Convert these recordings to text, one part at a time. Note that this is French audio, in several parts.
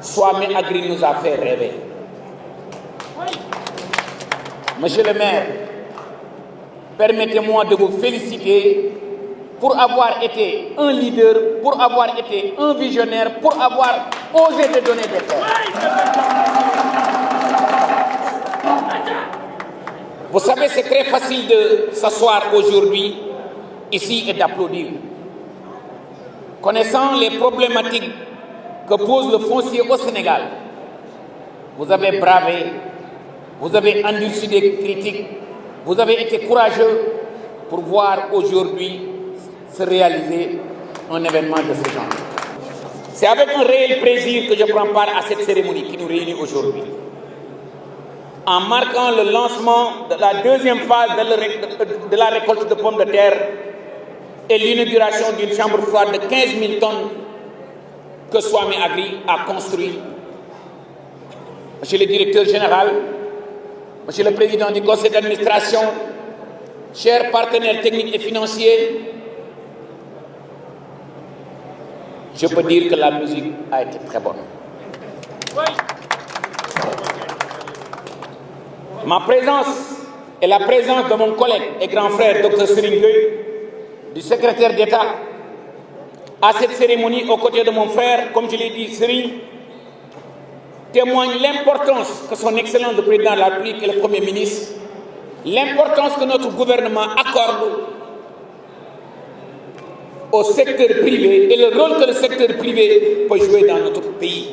Swami Agri nous a fait rêver. Monsieur le maire, permettez-moi de vous féliciter pour avoir été un leader, pour avoir été un visionnaire, pour avoir osé de donner des terres. Vous savez, c'est très facile de s'asseoir aujourd'hui ici et d'applaudir. Connaissant les problématiques que pose le foncier au Sénégal, vous avez bravé, vous avez endurci des critiques, vous avez été courageux pour voir aujourd'hui se réaliser un événement de ce genre. C'est avec un réel plaisir que je prends part à cette cérémonie qui nous réunit aujourd'hui. En marquant le lancement de la deuxième phase de la récolte de pommes de terre et l'inauguration d'une chambre froide de 15 000 tonnes que Swami Agri a construit. Monsieur le directeur général, Monsieur le président du conseil d'administration, chers partenaires techniques et financiers, je peux dire que la musique a été très bonne. Ma présence et la présence de mon collègue et grand frère Dr Serigne Gueye, du secrétaire d'État, à cette cérémonie aux côtés de mon frère, comme je l'ai dit, Serigne, témoigne l'importance que son Excellence le Président de la République et le Premier ministre, l'importance que notre gouvernement accorde au secteur privé et le rôle que le secteur privé peut jouer dans notre pays.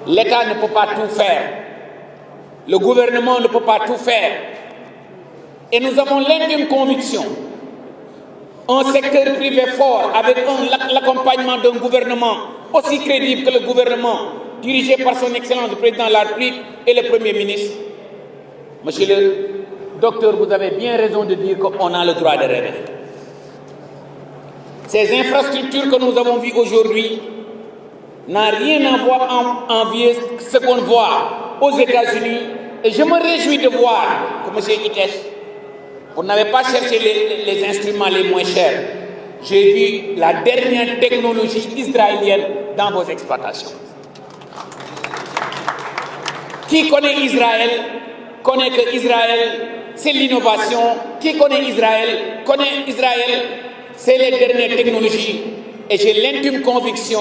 L'État ne peut pas tout faire. Le gouvernement ne peut pas tout faire. Et nous avons l'intime conviction, un secteur privé fort avec l'accompagnement d'un gouvernement aussi crédible que le gouvernement dirigé par son Excellence le Président de la République et le Premier ministre. Monsieur le docteur, vous avez bien raison de dire qu'on a le droit de rêver. Ces infrastructures que nous avons vues aujourd'hui n'ont rien à voir envier ce qu'on voit aux États-Unis. Et je me réjouis de voir que M. Itesh, vous n'avez pas cherché les instruments les moins chers. J'ai vu la dernière technologie israélienne dans vos exploitations. Qui connaît Israël connaît que Israël, c'est l'innovation. Qui connaît Israël, c'est les dernières technologies. Et j'ai l'intime conviction,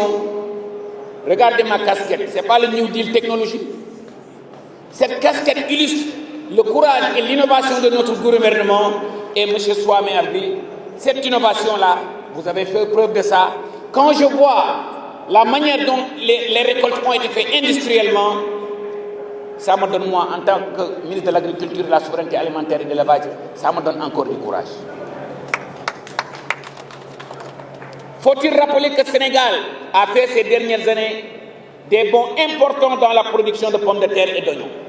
regardez ma casquette, ce n'est pas le New Deal technologie. Cette casquette illustre le courage et l'innovation de notre gouvernement. Et M. Swami Agri, cette innovation-là, vous avez fait preuve de ça. Quand je vois la manière dont les récoltes ont été faites industriellement, ça me donne, moi, en tant que ministre de l'Agriculture, de la Souveraineté alimentaire et de l'élevage, ça me donne encore du courage. Faut-il rappeler que le Sénégal a fait ces dernières années des bons importants dans la production de pommes de terre et d'oignons.